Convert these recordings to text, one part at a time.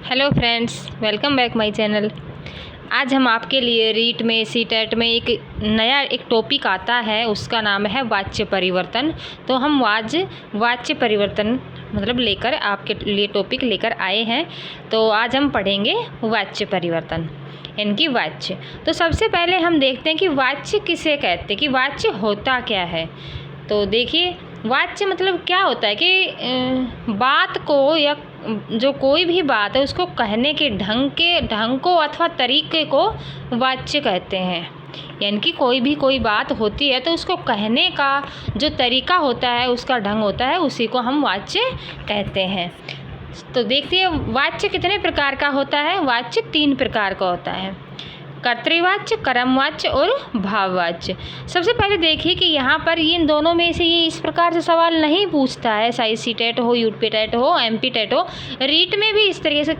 Hello friends, welcome back my channel. आज हम आपके लिए रीट में सीटेट में एक टॉपिक आता है, उसका नाम है वाच्य परिवर्तन। तो हम आज वाच्य परिवर्तन लेकर आपके लिए टॉपिक लेकर आए हैं। तो आज हम पढ़ेंगे वाच्य परिवर्तन यानी कि वाच्य। तो सबसे पहले हम देखते हैं कि वाच्य किसे कहते हैं, कि वाच्य होता क्या है। तो देखिए, वाच्य क्या होता है कि बात को या जो कोई भी बात है उसको कहने के ढंग को अथवा तरीके को वाच्य कहते हैं। यानी कि कोई बात होती है तो उसको कहने का जो तरीका होता है, उसका ढंग होता है, उसी को हम वाच्य कहते हैं। तो देखते हैं वाच्य कितने प्रकार का होता है। वाच्य 3 प्रकार का होता है: कर्तृवाच्य, कर्मवाच्य और भाववाच्य। सबसे पहले देखिए कि यहाँ पर इन दोनों में से ये इस प्रकार से सवाल नहीं पूछता है, चाहे सीटेट हो, यूपी टेट हो, एमपी टेट हो। रीट में भी इस तरीके से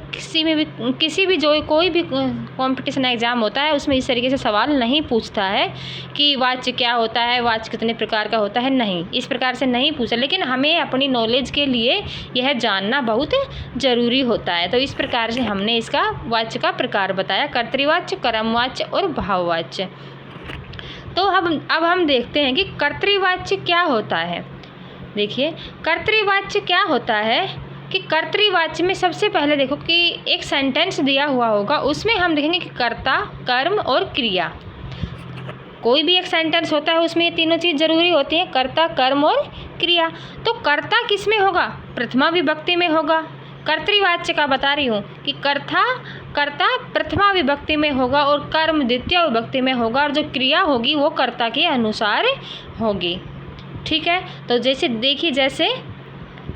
किसी भी जो कोई भी कंपटीशन एग्ज़ाम होता है उसमें इस तरीके से सवाल नहीं पूछता है कि वाच्य क्या होता है, वाच्य कितने प्रकार का होता है। नहीं, इस प्रकार से नहीं पूछा। लेकिन हमें अपनी नॉलेज के लिए यह जानना बहुत ज़रूरी होता है। तो इस प्रकार से हमने इसका वाच्य का प्रकार बताया: कर्तृवाच्य, कर्मवाच्य और भाववाच्य। तो अब हम देखते हैं कि कर्तृवाच्य क्या होता है। देखिए, कर्तृवाच्य क्या होता है कि कर्तृवाच्य में सबसे पहले देखो कि एक सेंटेंस दिया हुआ होगा, उसमें हम देखेंगे कि कर्ता, कर्म और क्रिया। कोई भी एक सेंटेंस होता है उसमें ये तीनों चीज़ जरूरी होती हैं: कर्ता, कर्म और क्रिया। तो कर्ता किस में होगा? प्रथमा विभक्ति में होगा। कर्तृवाच्य का बता रही हूँ कि कर्ता प्रथमा विभक्ति में होगा और कर्म द्वितीय विभक्ति में होगा, और जो क्रिया होगी वो कर्ता के अनुसार होगी। ठीक है। तो जैसे देखिए, जैसे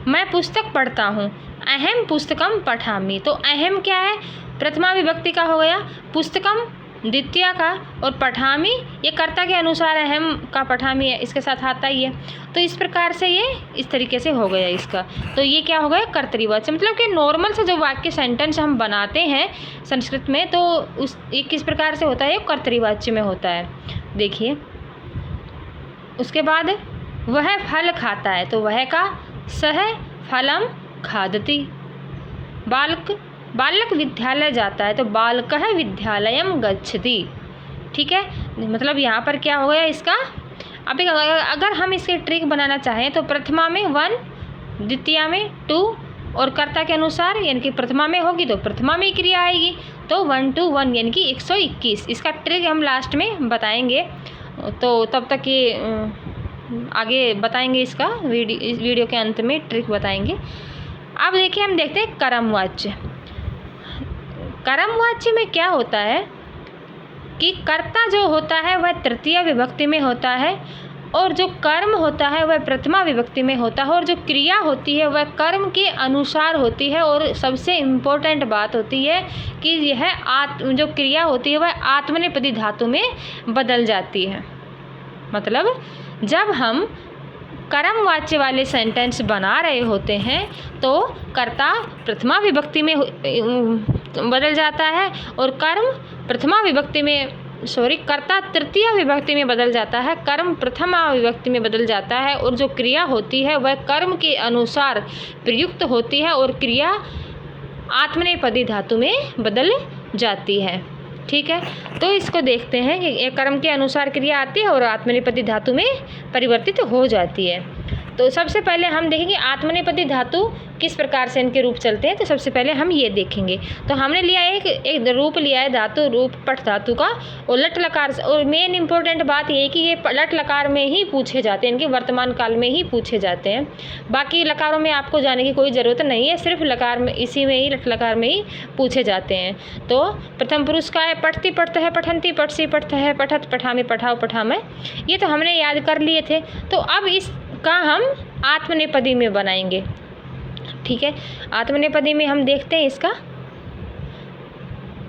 मैं पुस्तक पढ़ता हूँ, अहम पुस्तकम पठामि। तो अहम क्या है? प्रथमा विभक्ति का हो गया, पुस्तकम द्वितीय का, और पठामि ये कर्ता के अनुसार अहम का पठामि है, इसके साथ आता ही है। तो इस प्रकार से ये इस तरीके से हो गया इसका। तो ये क्या हो गया? कर्तृवाच्य। कि नॉर्मल से जो वाक्य सेंटेंस हम बनाते हैं संस्कृत में, तो ये किस प्रकार से होता है? कर्तृवाच्य में होता है। देखिए, उसके बाद वह फल खाता है, तो वह का सह फलम खादति। बालक विद्यालय जाता है, तो बालकः विद्यालयम गच्छति। ठीक है। यहाँ पर क्या हो गया इसका? अब अगर हम इसके ट्रिक बनाना चाहें तो प्रथमा में 1, द्वितीय में 2 और कर्ता के अनुसार, यानी कि प्रथमा में होगी तो प्रथमा में क्रिया आएगी, तो 1 to 1 यानी कि 121। इसका ट्रिक हम लास्ट में बताएंगे, तो तब तक ये आगे बताएंगे इसका इस वीडियो के अंत में ट्रिक बताएंगे। अब देखिए, हम देखते हैं कर्मवाच्य। कर्मवाच्य में क्या होता है कि कर्ता जो होता है वह तृतीय विभक्ति में होता है, और जो कर्म होता है वह प्रथमा विभक्ति में होता है, और जो क्रिया होती है वह कर्म के अनुसार होती है। और सबसे इम्पोर्टेंट बात होती है कि यह जो क्रिया होती है वह आत्मनेपदी धातु में बदल जाती है। जब हम कर्मवाच्य वाले सेंटेंस बना रहे होते हैं तो कर्ता प्रथमा विभक्ति में बदल जाता है, और कर्ता तृतीय विभक्ति में बदल जाता है, कर्म प्रथमा विभक्ति में बदल जाता है, और जो क्रिया होती है वह कर्म के अनुसार प्रयुक्त होती है, और क्रिया आत्मनेपदी धातु में बदल जाती है। ठीक है। तो इसको देखते हैं कि एक कर्म के अनुसार क्रिया आती है और आत्मनेपदी धातु में परिवर्तित हो जाती है। तो सबसे पहले हम देखेंगे आत्मनेपदी धातु किस प्रकार से इनके रूप चलते हैं। तो सबसे पहले हम ये देखेंगे। तो हमने लिया एक रूप लिया है धातु रूप पठ धातु का, और लट लकार। और मेन इंपॉर्टेंट बात ये है कि ये लट लकार में ही पूछे जाते हैं, इनके वर्तमान काल में ही पूछे जाते हैं। बाकी लकारों में आपको जाने की कोई ज़रूरत नहीं है, सिर्फ लकार में, इसी में ही लट लकार में ही पूछे जाते हैं। तो प्रथम पुरुष का है पठती पठतः पठन्ति पठसी पठतः पठत पठामि पठाओ पठामय। ये तो हमने याद कर लिए थे। तो अब इसका हम आत्मनेपदी में बनाएंगे। ठीक है। आत्मनेपदी में हम देखते हैं इसका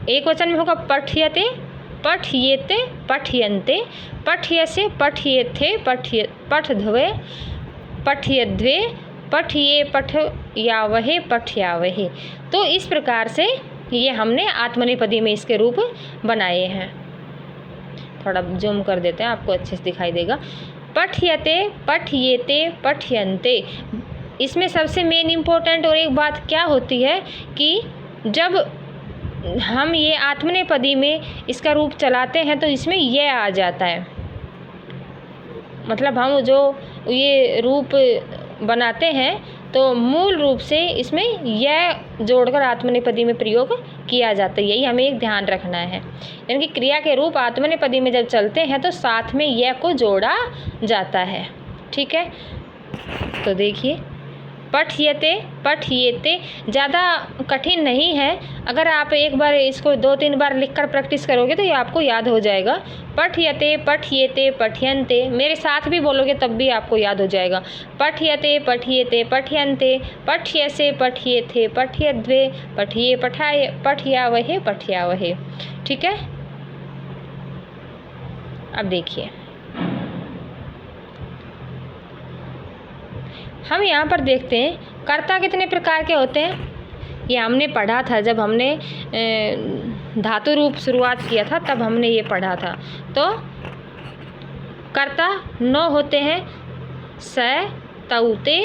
एक वचन में होगा पठ्यते, पठ्येते, पठ्यन्ते, पठ्यसे, पठ्येथे, पठध्वे, पठ्यध्वे, पठ्ये, पठयावहे, पठयावहे। तो इस प्रकार से ये हमने आत्मनेपदी में इसके रूप बनाए हैं। थोड़ा जूम कर देते हैं, आपको अच्छे से दिखाई देगा। पठ्यते, पठ्येते, पठ्यन्ते। इसमें सबसे मेन इम्पोर्टेंट और एक बात क्या होती है कि जब हम ये आत्मनेपदी में इसका रूप चलाते हैं तो इसमें यह आ जाता है। मतलब हम जो ये रूप बनाते हैं तो मूल रूप से इसमें यह जोड़कर आत्मनेपदी में प्रयोग किया जाता है। यही हमें एक ध्यान रखना है, यानी कि क्रिया के रूप आत्मनेपदी में जब चलते हैं तो साथ में यह को जोड़ा जाता है। ठीक है, तो देखिए पठयते, पठयेते ज़्यादा कठिन नहीं है। अगर आप एक बार इसको 2-3 बार लिखकर प्रैक्टिस करोगे तो ये आपको याद हो जाएगा। पठयते, पठयेते, पठयन्ते, मेरे साथ भी बोलोगे तब भी आपको याद हो जाएगा। पठयते, पठयेते, पठयन्ते, पठयसे, पठयेथे, पठयद्वे, पठये, पठाये, पठयावहे, पठयावहे। ठीक है, अब देखिए हम यहाँ पर देखते हैं कर्ता कितने प्रकार के होते हैं। ये हमने पढ़ा था जब हमने धातु रूप शुरुआत किया था, तब हमने ये पढ़ा था। तो कर्ता 9 होते हैं। स, तौ, ते,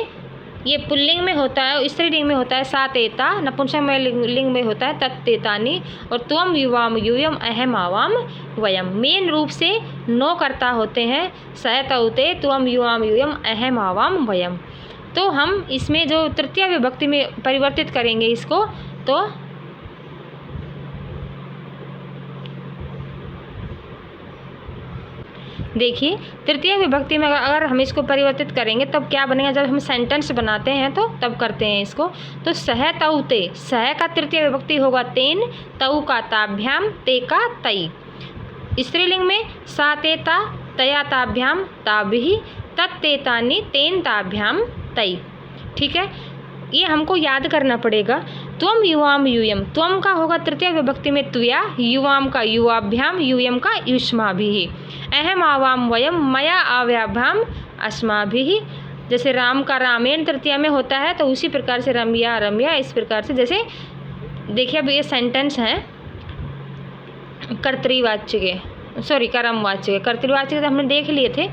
ये पुल्लिंग में होता है, स्त्रीलिंग में होता है सा, तेता, नपुंसक में लिंग में होता है तत्, तेतानि, और त्वम, युवाम, यूयम, अहम, आवाम, वयम। मेन रूप से 9 कर्ता होते हैं। स, तौ, ते, त्वम, युवाम, यूयम, अहम, आवाम, वयम। तो हम इसमें जो तृतीय विभक्ति में परिवर्तित करेंगे इसको, तो देखिए तृतीय विभक्ति में अगर हम इसको परिवर्तित करेंगे तब क्या बनेगा। जब हम सेंटेंस बनाते हैं तो तब करते हैं इसको। तो सह, तौ, ते, सह का तृतीय विभक्ति होगा तेन, तौ का ताभ्याम, ते का तई। स्त्रीलिंग में सा, तेता, तया, ताभ्याम, ताभिः, तत्, तेतानि, तेन, ताभ्याम, तई। ठीक है, ये हमको याद करना पड़ेगा। त्वम, युवाम, यूयम, त्वम का होगा तृतीय विभक्ति में त्वया, युवाम का युवाभ्याम, यूयम का युष्माभिः। अहम, आवाम, वयम, मया, आव्याभ्याम, अस्माभिः। जैसे राम का रामेण तृतीया में होता है तो उसी प्रकार से रम्या, रम्या, इस प्रकार से। जैसे देखिए अब ये सेंटेंस हैं कर्तृवाच्य के, सॉरी कर्मवाच्य के। कर्तृवाच्य तो हमने देख लिए थे।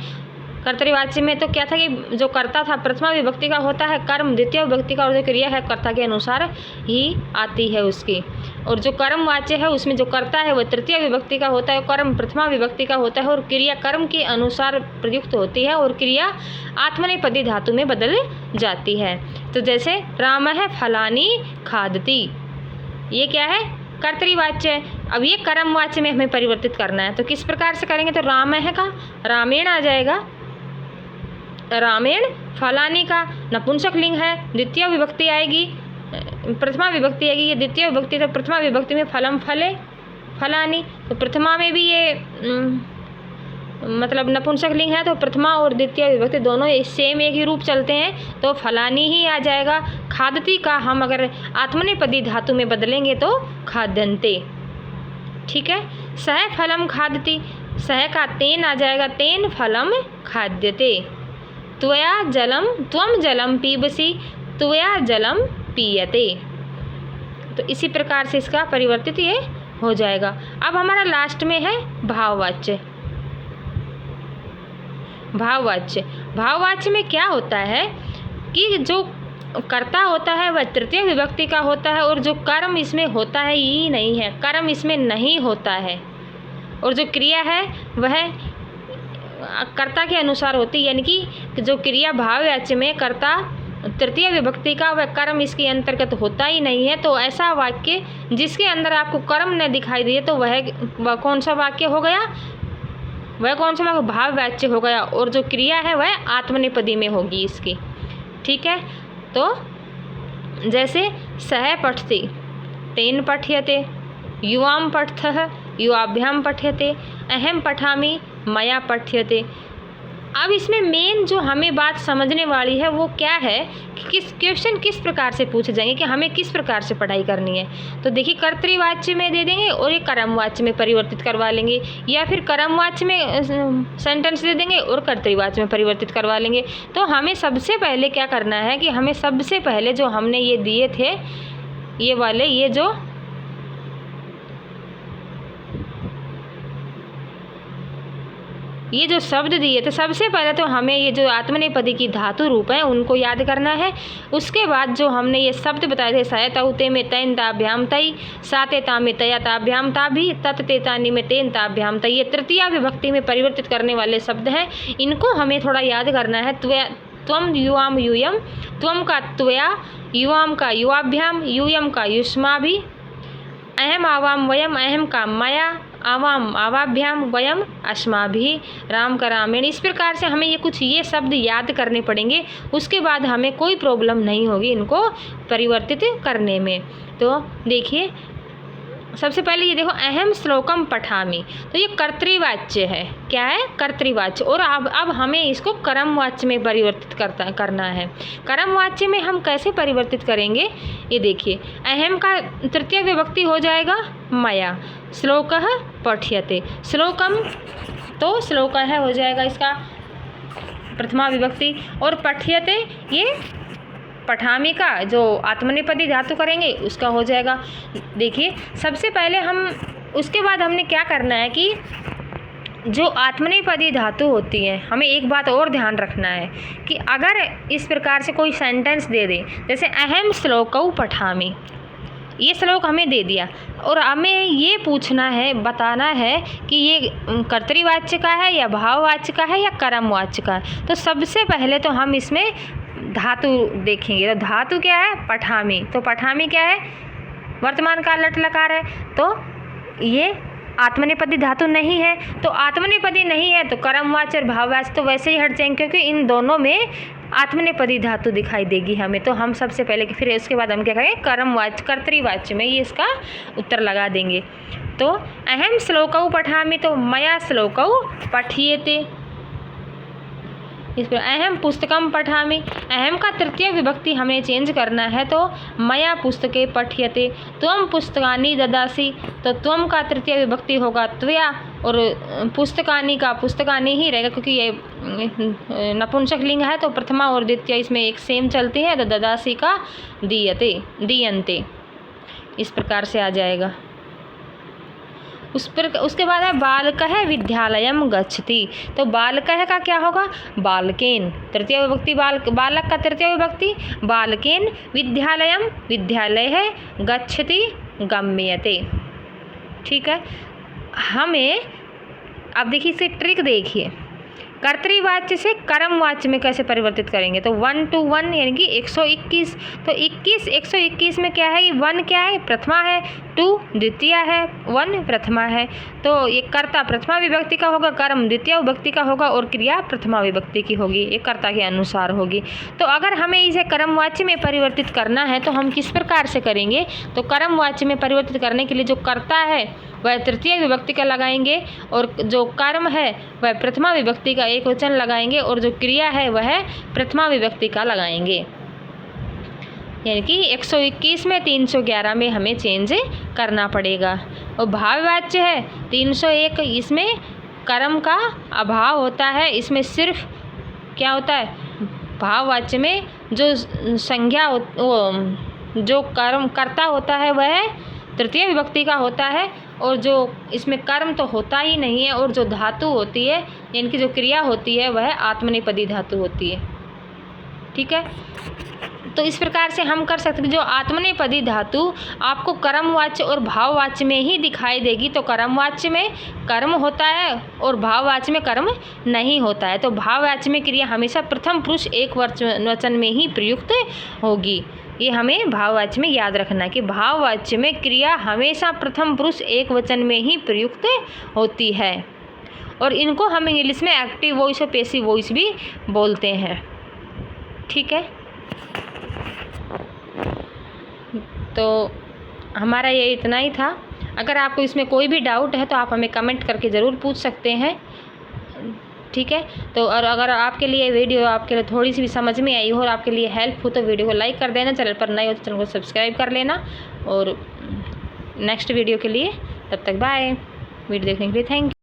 कर्तृवाच्य में तो क्या था कि जो कर्ता था प्रथमा विभक्ति का होता है कर्म, द्वितीय विभक्ति का और जो क्रिया है कर्ता के अनुसार ही आती है उसकी। और जो कर्मवाच्य है उसमें जो कर्ता है वह तृतीय विभक्ति का होता है, कर्म प्रथमा विभक्ति का होता है और क्रिया कर्म के अनुसार प्रयुक्त होती है और क्रिया आत्मनेपदी धातु में बदल जाती है। तो जैसे रामः फलानि खादति, ये क्या है कर्तृवाच्य। अब ये कर्मवाच्य में हमें परिवर्तित करना है तो किस प्रकार से करेंगे। तो रामः का रामेण आ जाएगा, रामेण, फलानी का नपुंसक लिंग है, द्वितीय विभक्ति आएगी, प्रथमा विभक्ति आएगी, ये द्वितीय विभक्ति तो प्रथमा विभक्ति में फलम, फले, फलानी। तो प्रथमा में भी ये मतलब नपुंसक लिंग है तो प्रथमा और द्वितीय विभक्ति दोनों सेम एक ही रूप चलते हैं तो फलानी ही आ जाएगा। खादती का हम अगर आत्मनेपदी धातु में बदलेंगे तो खाद्यन्ते। ठीक है, सह फलम खादती, सह का तेन आ जाएगा, तेन फलम खाद्यते। त्वया जलम, त्वम जलम पीबसी, त्वया जलम पीयते। तो इसी प्रकार से इसका परिवर्तित ये हो जाएगा। अब हमारा लास्ट में है भाववाच्य। भाववाच्य, भाववाच्य में क्या होता है कि जो कर्ता होता है वह तृतीय विभक्ति का होता है और जो कर्म इसमें होता है ये नहीं है, कर्म इसमें नहीं होता है और जो क्रिया है वह कर्ता के अनुसार होती है। यानी कि जो क्रिया भाववाच्य में कर्ता तृतीय विभक्ति का वह कर्म इसके अंतर्गत होता ही नहीं है। तो ऐसा वाक्य जिसके अंदर आपको कर्म न दिखाई दिए तो वह कौन सा वाक्य हो गया, वह कौन सा वाक्य भाववाच्य हो गया और जो क्रिया है वह आत्मनेपदी में होगी इसकी। ठीक है, तो जैसे सह पठति, तेन पठ्यते, युवाम पठतः, युवाभ्याम पठ्यते, अहम पठामि, मया पठ्यते। अब इसमें मेन जो हमें बात समझने वाली है वो क्या है कि किस क्वेश्चन किस प्रकार से पूछे जाएंगे कि हमें किस प्रकार से पढ़ाई करनी है। तो देखिए कर्तृवाच्य में दे देंगे और एक कर्मवाच्य में परिवर्तित करवा लेंगे या फिर कर्मवाच्य में सेंटेंस दे देंगे और कर्तृवाच्य में परिवर्तित करवा लेंगे। तो हमें सबसे पहले क्या करना है कि हमें सबसे पहले जो हमने ये दिए थे ये वाले, ये जो ये जो शब्द दिए तो सबसे पहले तो हमें ये जो आत्मनेपदी की धातु रूप है उनको याद करना है। उसके बाद जो हमने ये शब्द बताए थे सयतौते में तैन ताभ्याम तई, सातेता में तया ताभ्याम ताभि, तत्तेतानि में तेन ताभ्याम तई, ये तृतीया विभक्ति में परिवर्तित करने वाले शब्द हैं। इनको हमें थोड़ा याद करना है। त्वम युवाम यूयम, त्वम का त्वया, युवाम का युवाभ्याम, यूयम का युष्माभि, अहम आवाम वयम, अहम का मया, आवाम आवाभ्याम, वयम अस्माभि, राम का रामेण। इस प्रकार से हमें ये शब्द याद करने पड़ेंगे। उसके बाद हमें कोई प्रॉब्लम नहीं होगी इनको परिवर्तित करने में। तो देखिए सबसे पहले ये देखो अहम श्लोकम पठामि, तो ये कर्तृवाच्य है। क्या है? कर्तृवाच्य। और अब हमें इसको कर्मवाच्य में परिवर्तित करना है। कर्मवाच्य में हम कैसे परिवर्तित करेंगे? ये देखिए अहम का तृतीय विभक्ति हो जाएगा मया, श्लोकः पठ्यते, श्लोकम तो श्लोक है हो जाएगा इसका प्रथमा विभक्ति, और पठ्यते ये पठामी का जो आत्मनेपदी धातु करेंगे उसका हो जाएगा। देखिए सबसे पहले उसके बाद हमने क्या करना है कि जो आत्मनेपदी धातु होती है हमें एक बात और ध्यान रखना है कि अगर इस प्रकार से कोई सेंटेंस दे दे, जैसे अहम श्लोकौ पठामि, ये श्लोक हमें दे दिया और हमें ये पूछना है, बताना है कि ये कर्तृवाच्य का है या भाववाच्य का है या कर्मवाच्य का है। तो सबसे पहले तो हम इसमें धातु देखेंगे। तो धातु क्या है? पठामी। तो पठामी क्या है? वर्तमान काल लट लकार है, तो ये आत्मनेपदी धातु नहीं है। तो आत्मनेपदी नहीं है तो कर्मवाच्य और भाववाच्य तो वैसे ही हट जाएंगे, क्योंकि इन दोनों में आत्मनेपदी धातु दिखाई देगी हमें। तो हम सबसे पहले फिर उसके बाद हम क्या करेंगे? कर्मवाच्य कर्तृवाच्य में ये इसका उत्तर लगा देंगे। तो अहम श्लोकौ पठामि, तो मया श्लोकौ पठ्येते। इस पर अहम पुस्तकम पठामि, अहम का तृतीय विभक्ति हमें चेंज करना है, तो मया पुस्तके पठ्यते। त्वम पुस्तकानि ददासि, तो त्वम का तृतीय विभक्ति होगा त्वया, और पुस्तकानि का पुस्तकानि ही रहेगा क्योंकि ये नपुंसक लिंग है। तो प्रथमा और द्वितीय इसमें एक सेम चलती है। तो ददासि का दीयते दीयन्ते, इस प्रकार से आ जाएगा। उसके बाद है बालकः विद्यालयम गच्छति, तो बालकः का क्या होगा? बालकेन, तृतीय विभक्ति बालक का तृतीय विभक्ति बालकेन, विद्यालयम विद्यालय है, गच्छति गम्यते। ठीक है, हमें अब देखिए इसे ट्रिक देखिए, कर्तृवाच्य से कर्मवाच्य में कैसे परिवर्तित करेंगे। तो 1 to 1 यानी कि 121। तो 121 में क्या है? 1 क्या है? प्रथमा है, 2 द्वितीय है, 1 प्रथमा है। तो ये कर्ता प्रथमा विभक्ति का होगा, कर्म द्वितीय विभक्ति का होगा और क्रिया प्रथमा विभक्ति की होगी, ये कर्ता के अनुसार होगी। तो अगर हमें इसे कर्मवाच्य में परिवर्तित करना है तो हम किस प्रकार से करेंगे? तो कर्मवाच्य में परिवर्तित करने के लिए जो कर्ता है वह तृतीय विभक्ति का लगाएंगे, और जो कर्म है वह प्रथमा विभक्ति का एक वचन लगाएंगे, और जो क्रिया है वह प्रथमा विभक्ति का लगाएंगे। यानी कि 121 में 311 में हमें चेंज करना पड़ेगा। और भाववाच्य है 301, इसमें कर्म का अभाव होता है। इसमें सिर्फ क्या होता है? भाववाच्य में जो संज्ञा जो कर्म कर्ता होता है वह तृतीय विभक्ति का होता है, और जो इसमें कर्म तो होता ही नहीं है, और जो धातु होती है यानी कि जो क्रिया होती है वह आत्मनेपदी धातु होती है। ठीक है, तो इस प्रकार से हम कर सकते हैं। जो आत्मनेपदी धातु आपको कर्मवाच्य और भाववाच्य में ही दिखाई देगी, तो कर्मवाच्य में कर्म होता है और भाववाच्य में कर्म नहीं होता है। तो भाववाच्य में क्रिया हमेशा प्रथम पुरुष एक वचन में ही प्रयुक्त होगी। ये हमें भाववाच्य में याद रखना है कि भाववाच्य में क्रिया हमेशा प्रथम पुरुष एक वचन में ही प्रयुक्त होती है, और इनको हम इंग्लिश में एक्टिव वॉइस और पैसिव वॉइस भी बोलते हैं। ठीक है, तो हमारा ये इतना ही था। अगर आपको इसमें कोई भी डाउट है तो आप हमें कमेंट करके ज़रूर पूछ सकते हैं। ठीक है, तो और अगर आपके लिए वीडियो आपके लिए थोड़ी सी भी समझ में आई हो और आपके लिए हेल्प हो तो वीडियो को लाइक कर देना, चैनल पर नए हो तो चैनल को सब्सक्राइब कर लेना। और नेक्स्ट वीडियो के लिए तब तक बाय। वीडियो देखने के लिए थैंक यू।